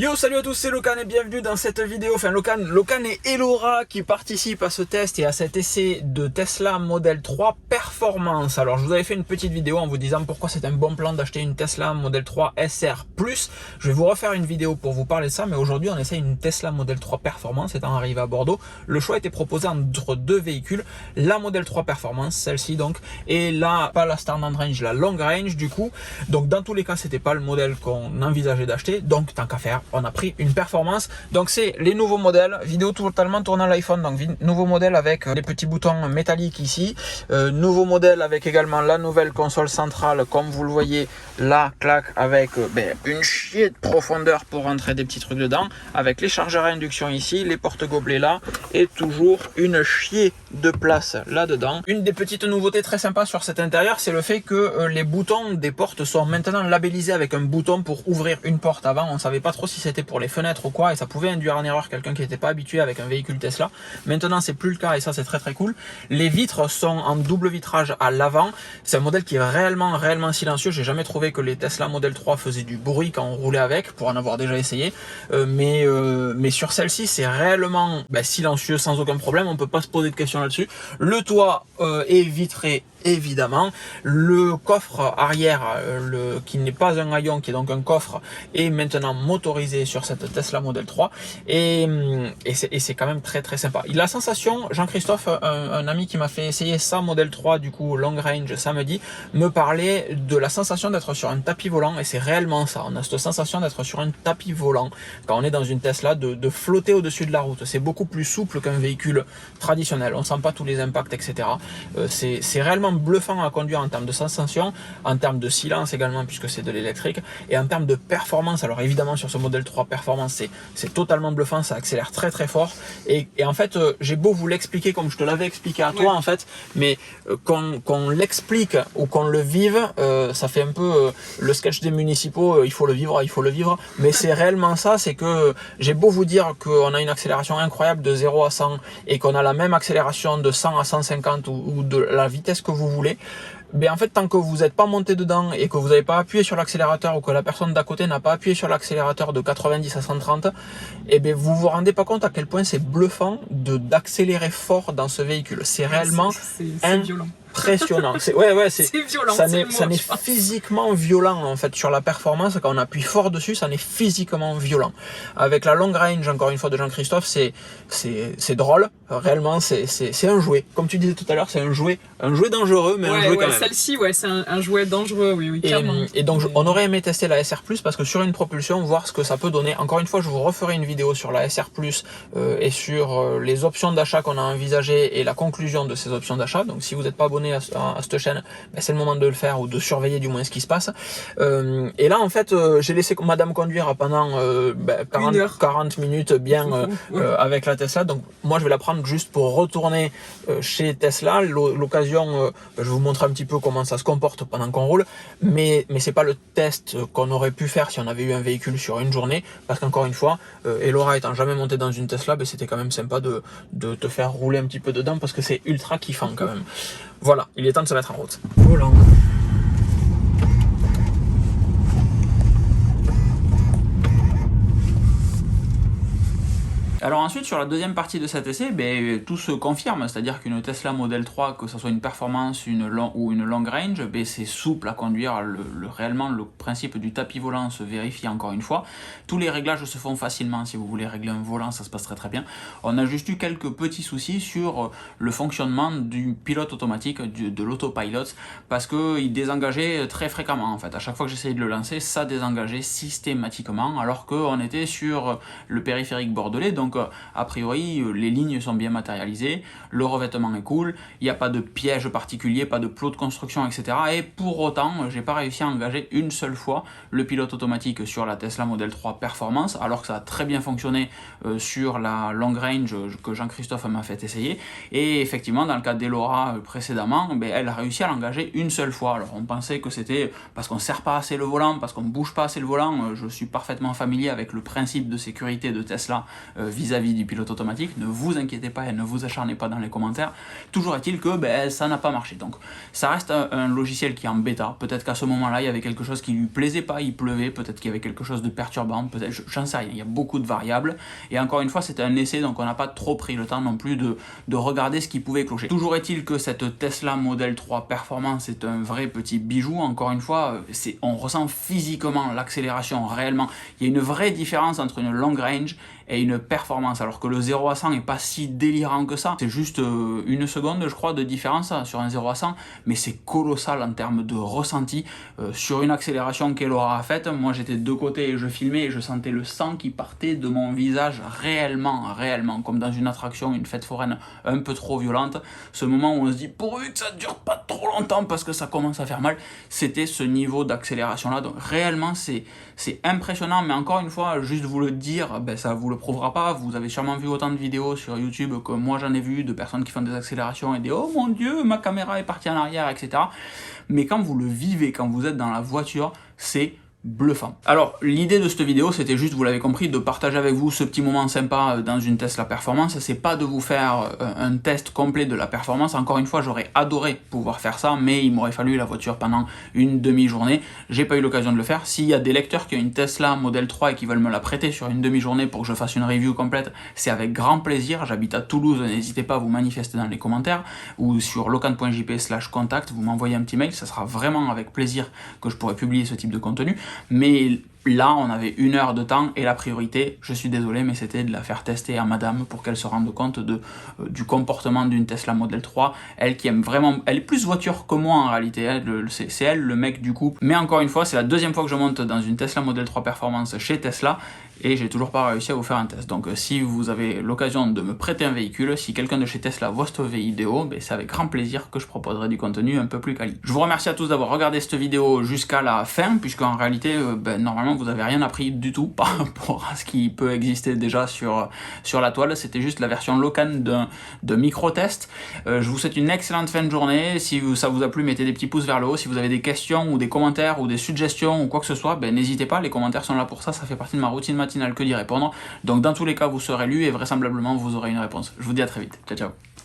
Yo, salut à tous, c'est Locan et bienvenue dans cette vidéo. Enfin, Locan et Elora qui participent à ce test et à cet essai de Tesla Model 3 Performance. Alors, je vous avais fait une petite vidéo en vous disant pourquoi c'est un bon plan d'acheter une Tesla Model 3 SR+. Je vais vous refaire une vidéo pour vous parler de ça, mais aujourd'hui, on essaie une Tesla Model 3 Performance étant arrivé à Bordeaux. Le choix était proposé entre deux véhicules, la Model 3 Performance, celle-ci donc, et là, pas la Standard Range, la Long Range du coup. Donc, dans tous les cas, c'était pas le modèle qu'on envisageait d'acheter, donc tant qu'à faire, on a pris une performance. Donc c'est les nouveaux modèles, vidéo totalement tournée à l'iPhone, donc nouveau modèle avec les petits boutons métalliques ici, nouveau modèle avec également la nouvelle console centrale comme vous le voyez là, clac, avec une chier de profondeur pour rentrer des petits trucs dedans, avec les chargeurs à induction ici, les porte-gobelets là, et toujours une chier de place là dedans. Une des petites nouveautés très sympas sur cet intérieur, c'est le fait que les boutons des portes sont maintenant labellisés avec un bouton pour ouvrir une porte. Avant on savait pas trop si c'était pour les fenêtres ou quoi, et ça pouvait induire en erreur quelqu'un qui n'était pas habitué avec un véhicule Tesla. Maintenant c'est plus le cas et ça c'est très cool. Les vitres sont en double vitrage à l'avant. C'est un modèle qui est réellement silencieux. J'ai jamais trouvé que les Tesla Model 3 faisaient du bruit quand on roulait avec, pour en avoir déjà essayé. Mais sur celle-ci c'est réellement silencieux sans aucun problème. On peut pas se poser de questions là-dessus. Le toit est vitré évidemment. Le coffre arrière, qui n'est pas un haillon, qui est donc un coffre, est maintenant motorisé sur cette Tesla Model 3 et c'est quand même très sympa. Il a la sensation, Jean-Christophe, un ami qui m'a fait essayer sa Model 3 du coup Long Range samedi, me parlait de la sensation d'être sur un tapis volant, et c'est réellement ça. On a cette sensation d'être sur un tapis volant quand on est dans une Tesla, de flotter au-dessus de la route. C'est beaucoup plus souple qu'un véhicule traditionnel. On sent pas tous les impacts, etc. C'est réellement bluffant à conduire en termes de sensation, en termes de silence également puisque c'est de l'électrique, et en termes de performance. Alors évidemment sur ce Model 3 Performance c'est totalement bluffant, ça accélère très fort, et en fait j'ai beau vous l'expliquer comme je te l'avais expliqué à toi en fait, mais qu'on l'explique ou qu'on le vive, ça fait un peu le sketch des municipaux, il faut le vivre, mais c'est réellement ça. C'est que j'ai beau vous dire qu'on a une accélération incroyable de 0 à 100 et qu'on a la même accélération de 100 à 150 ou de la vitesse que vous voulez, en fait tant que vous n'êtes pas monté dedans et que vous n'avez pas appuyé sur l'accélérateur, ou que la personne d'à côté n'a pas appuyé sur l'accélérateur de 90 à 130, vous vous rendez pas compte à quel point c'est bluffant d'accélérer fort dans ce véhicule. C'est réellement violent. Impressionnant. C'est violent. Ça n'est physiquement violent en fait sur la performance. Quand on appuie fort dessus, ça n'est physiquement violent. Avec la Long Range, encore une fois, de Jean-Christophe, c'est drôle. Réellement, c'est un jouet. Comme tu disais tout à l'heure, c'est un jouet dangereux, mais un jouet quand même. Celle-ci, c'est un jouet dangereux, oui, clairement. Et donc, on aurait aimé tester la SR+, parce que sur une propulsion, voir ce que ça peut donner. Encore une fois, je vous referai une vidéo sur la SR+, et sur les options d'achat qu'on a envisagées et la conclusion de ces options d'achat. Donc, si vous n'êtes pas abonné à cette chaîne, c'est le moment de le faire, ou de surveiller du moins ce qui se passe. Et là, en fait, j'ai laissé madame conduire pendant 40 minutes bien avec la Tesla. Donc, moi, je vais la prendre juste pour retourner chez Tesla. L'occasion, je vais vous montrer un petit peu comment ça se comporte pendant qu'on roule, mais c'est pas le test qu'on aurait pu faire si on avait eu un véhicule sur une journée, parce qu'encore une fois, Elora étant jamais montée dans une Tesla, c'était quand même sympa de te faire rouler un petit peu dedans, parce que c'est ultra kiffant quand même. Voilà, il est temps de se mettre en route. Volant. Alors ensuite, sur la deuxième partie de cet essai, tout se confirme, c'est-à-dire qu'une Tesla Model 3, que ce soit une performance ou une long range, c'est souple à conduire. Réellement, le principe du tapis volant se vérifie encore une fois. Tous les réglages se font facilement. Si vous voulez régler un volant, ça se passe très bien. On a juste eu quelques petits soucis sur le fonctionnement du pilote automatique, de l'autopilot, parce qu'il désengageait très fréquemment en fait. À chaque fois que j'essayais de le lancer, ça désengageait systématiquement, alors qu'on était sur le périphérique bordelais. Donc a priori les lignes sont bien matérialisées, le revêtement est cool, il n'y a pas de piège particulier, pas de plot de construction, etc. Et pour autant, j'ai pas réussi à engager une seule fois le pilote automatique sur la Tesla Model 3 Performance, alors que ça a très bien fonctionné sur la Long Range que Jean-Christophe m'a fait essayer. Et effectivement, dans le cas d'Elora précédemment, elle a réussi à l'engager une seule fois. Alors on pensait que c'était parce qu'on ne serre pas assez le volant, parce qu'on ne bouge pas assez le volant. Je suis parfaitement familier avec le principe de sécurité de Tesla vis-à-vis du pilote automatique. Ne vous inquiétez pas et ne vous acharnez pas dans les commentaires. Toujours est-il que ça n'a pas marché. Donc ça reste un logiciel qui est en bêta. Peut-être qu'à ce moment-là, il y avait quelque chose qui lui plaisait pas, il pleuvait, peut-être qu'il y avait quelque chose de perturbant, peut-être, j'en sais rien. Il y a beaucoup de variables. Et encore une fois, c'était un essai, donc on n'a pas trop pris le temps non plus de regarder ce qui pouvait clocher. Toujours est-il que cette Tesla Model 3 Performance est un vrai petit bijou. Encore une fois, on ressent physiquement l'accélération réellement. Il y a une vraie différence entre une long range et une performance, alors que le 0 à 100 n'est pas si délirant que ça. C'est juste une seconde, je crois, de différence sur un 0 à 100, mais c'est colossal en termes de ressenti. Sur une accélération qu'Elora a faite, moi j'étais de côté et je filmais et je sentais le sang qui partait de mon visage réellement, comme dans une attraction, une fête foraine un peu trop violente. Ce moment où on se dit, pourvu que ça dure pas trop longtemps parce que ça commence à faire mal, c'était ce niveau d'accélération là. Donc réellement c'est impressionnant, mais encore une fois, juste vous le dire, ça vous le prouvera pas. Vous avez sûrement vu autant de vidéos sur YouTube que moi j'en ai vu, de personnes qui font des accélérations et des oh mon dieu, ma caméra est partie en arrière, etc. Mais quand vous le vivez, quand vous êtes dans la voiture, c'est bluffant. Alors l'idée de cette vidéo, c'était juste, vous l'avez compris, de partager avec vous ce petit moment sympa dans une Tesla Performance. C'est pas de vous faire un test complet de la performance. Encore une fois, j'aurais adoré pouvoir faire ça, mais il m'aurait fallu la voiture pendant une demi-journée. J'ai pas eu l'occasion de le faire. S'il y a des lecteurs qui ont une Tesla Model 3 et qui veulent me la prêter sur une demi-journée pour que je fasse une review complète, c'est avec grand plaisir. J'habite à Toulouse, n'hésitez pas à vous manifester dans les commentaires ou sur locan.jp/contact, vous m'envoyez un petit mail, ça sera vraiment avec plaisir que je pourrai publier ce type de contenu. Mais là, on avait 1 heure de temps et la priorité, je suis désolé, mais c'était de la faire tester à madame pour qu'elle se rende compte du comportement d'une Tesla Model 3. Elle qui aime vraiment, elle est plus voiture que moi en réalité, c'est elle le mec du couple. Mais encore une fois, c'est la deuxième fois que je monte dans une Tesla Model 3 Performance chez Tesla et j'ai toujours pas réussi à vous faire un test. Donc si vous avez l'occasion de me prêter un véhicule, si quelqu'un de chez Tesla voit cette vidéo, c'est avec grand plaisir que je proposerai du contenu un peu plus quali. Je vous remercie à tous d'avoir regardé cette vidéo jusqu'à la fin, puisqu'en réalité, normalement, vous n'avez rien appris du tout par rapport à ce qui peut exister déjà sur la toile. C'était juste la version Locan de micro-test. Je vous souhaite une excellente fin de journée. Si ça vous a plu, mettez des petits pouces vers le haut. Si vous avez des questions ou des commentaires ou des suggestions ou quoi que ce soit, n'hésitez pas. Les commentaires sont là pour ça. Ça fait partie de ma routine matinale que d'y répondre. Donc dans tous les cas, vous serez lu et vraisemblablement, vous aurez une réponse. Je vous dis à très vite. Ciao, ciao.